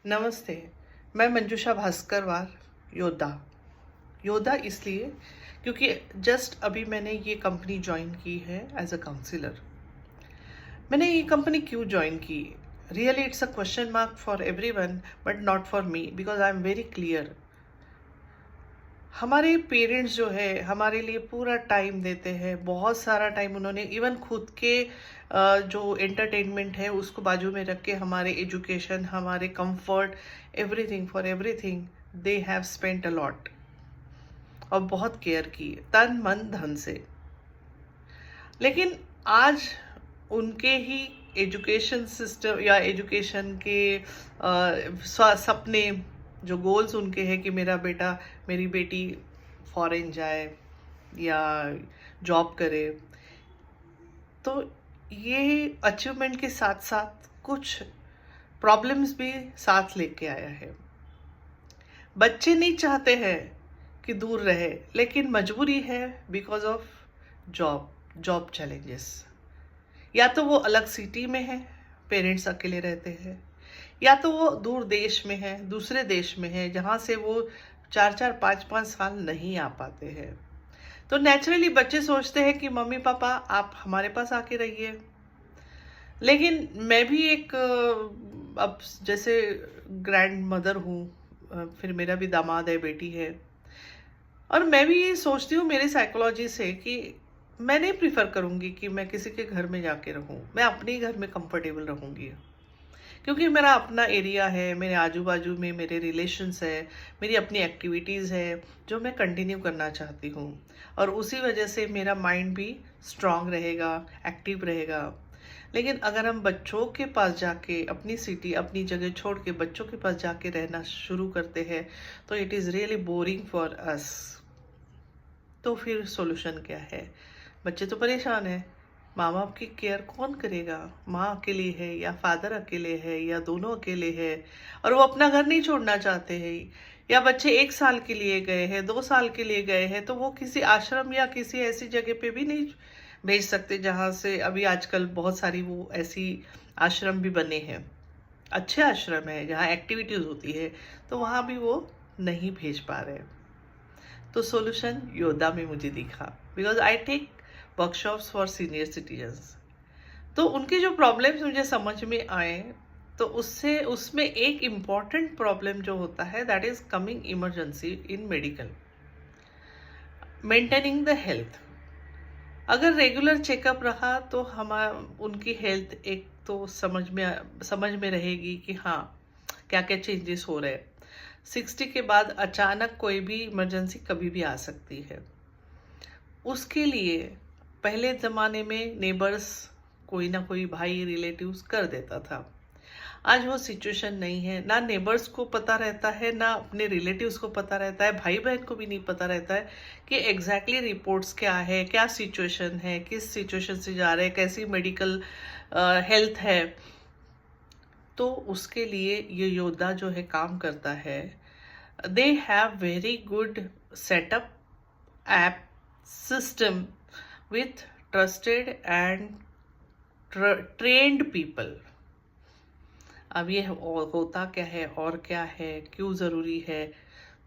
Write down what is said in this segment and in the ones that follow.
नमस्ते। मैं मंजूषा भास्करवार, योद्धा। योद्धा इसलिए क्योंकि जस्ट अभी मैंने ये कंपनी जॉइन की है एज अ काउंसलर। मैंने ये कंपनी क्यों जॉइन की? Really it's a question mark for everyone but not for me, because I am very clear. हमारे पेरेंट्स जो है हमारे लिए पूरा टाइम देते हैं, बहुत सारा टाइम उन्होंने इवन खुद के जो एंटरटेनमेंट है उसको बाजू में रख के हमारे एजुकेशन, हमारे comfort, everything for everything they have spent a lot. और बहुत केयर की, तन मन धन से। लेकिन आज उनके ही एजुकेशन सिस्टम या एजुकेशन के सपने, जो गोल्स उनके हैं कि मेरा बेटा मेरी बेटी फॉरेन जाए या जॉब करे, तो ये अचीवमेंट के साथ साथ कुछ प्रॉब्लम्स भी साथ लेके आया है। बच्चे नहीं चाहते हैं कि दूर रहे, लेकिन मजबूरी है बिकॉज ऑफ जॉब चैलेंजेस। या तो वो अलग सिटी में है, पेरेंट्स अकेले रहते हैं, या तो वो दूर देश में है, दूसरे देश में है, जहाँ से वो 4-4 5-5 साल नहीं आ पाते हैं। तो नेचुरली बच्चे सोचते हैं कि मम्मी पापा आप हमारे पास आके रहिए। लेकिन मैं भी एक अब जैसे ग्रैंड मदर हूँ, फिर मेरा भी दामाद है, बेटी है, और मैं भी ये सोचती हूँ मेरे साइकोलॉजी से कि मैं नहीं प्रीफर करूँगी कि मैं किसी के घर में जाके रहूँ। मैं अपने ही घर में कंफर्टेबल रहूँगी, क्योंकि मेरा अपना एरिया है, मेरे आजू बाजू में मेरे रिलेशंस है, मेरी अपनी एक्टिविटीज़ है जो मैं कंटिन्यू करना चाहती हूँ। और उसी वजह से मेरा माइंड भी स्ट्रांग रहेगा, एक्टिव रहेगा। लेकिन अगर हम बच्चों के पास जाके अपनी सिटी, अपनी जगह छोड़ के बच्चों के पास जाके रहना शुरू करते हैं, तो it is really boring for us. तो फिर सॉल्यूशन क्या है? बच्चे तो परेशान है, माँ बाप की केयर कौन करेगा? माँ अकेली है या फादर अकेले है या दोनों अकेले है, और वो अपना घर नहीं छोड़ना चाहते हैं। या बच्चे 1 साल के लिए गए हैं, 2 साल के लिए गए हैं, तो वो किसी आश्रम या किसी ऐसी जगह पे भी नहीं भेज सकते जहाँ से अभी आजकल बहुत सारी वो ऐसी आश्रम भी बने हैं, अच्छे आश्रम है जहाँ एक्टिविटीज होती है, तो वहाँ भी वो नहीं भेज पा रहे। तो सॉल्यूशन योद्धा में मुझे दिखा, because I take workshops for senior citizens. तो उनके जो प्रॉब्लम्स मुझे समझ में आए, तो उससे उसमें एक इम्पॉर्टेंट प्रॉब्लम जो होता है that is coming emergency in medical, maintaining the health. अगर रेगुलर चेकअप रहा तो हम उनकी हेल्थ एक तो समझ में रहेगी कि हाँ क्या क्या चेंजेस हो रहे हैं। 60 के बाद अचानक कोई भी इमरजेंसी कभी भी आ सकती है। उसके लिए पहले ज़माने में नेबर्स, कोई ना कोई भाई रिलेटिव्स कर देता था। आज वो सिचुएशन नहीं है, ना नेबर्स को पता रहता है, ना अपने रिलेटिव्स को पता रहता है, भाई बहन को भी नहीं पता रहता है कि एग्जैक्टली रिपोर्ट्स क्या है, क्या सिचुएशन है, किस सिचुएशन से जा रहे हैं, कैसी मेडिकल हेल्थ है। तो उसके लिए ये योद्धा जो है काम करता है। They have very good setup app system with trusted and trained people। अब ये होता क्या है और क्या है, क्यों ज़रूरी है?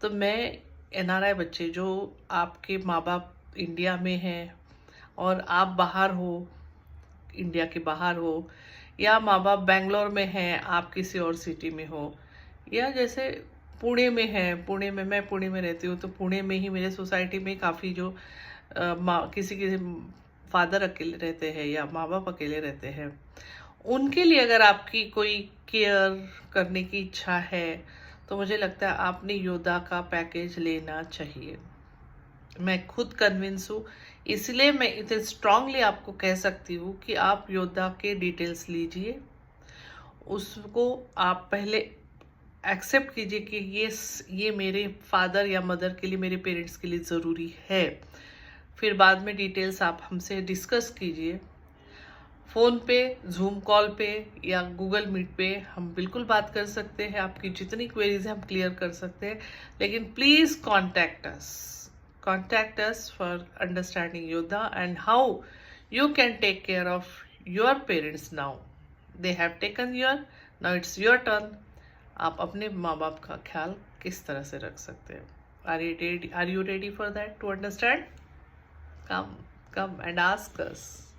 तो मैं एनआरआई बच्चे जो आपके माँ बाप इंडिया में हैं और आप बाहर हो, इंडिया के बाहर हो, या माँ बाप बेंगलोर में हैं, आप किसी और सिटी में हो, या जैसे पुणे में है, मैं पुणे में रहती हूँ, तो पुणे में ही मेरे सोसाइटी में काफ़ी जो माँ किसी के फादर अकेले रहते हैं या माँ बाप अकेले रहते हैं, उनके लिए अगर आपकी कोई केयर करने की इच्छा है, तो मुझे लगता है आपने योद्धा का पैकेज लेना चाहिए। मैं खुद कन्विंस हूँ, इसलिए मैं इतने स्ट्रांगली आपको कह सकती हूँ कि आप योद्धा के डिटेल्स लीजिए, उसको आप पहले एक्सेप्ट कीजिए कि ये मेरे फादर या मदर के लिए, मेरे पेरेंट्स के लिए ज़रूरी है। फिर बाद में डिटेल्स आप हमसे डिस्कस कीजिए, फ़ोन पे, जूम कॉल पे या गूगल मीट पे हम बिल्कुल बात कर सकते हैं। आपकी जितनी क्वेरीज हैं हम क्लियर कर सकते हैं, लेकिन please contact us for understanding योद्धा and how you can take care of your parents now. They have taken your, now it's your turn. आप अपने माँ बाप का ख्याल किस तरह से रख सकते हैं। Are you ready for that to understand? Come come and ask us.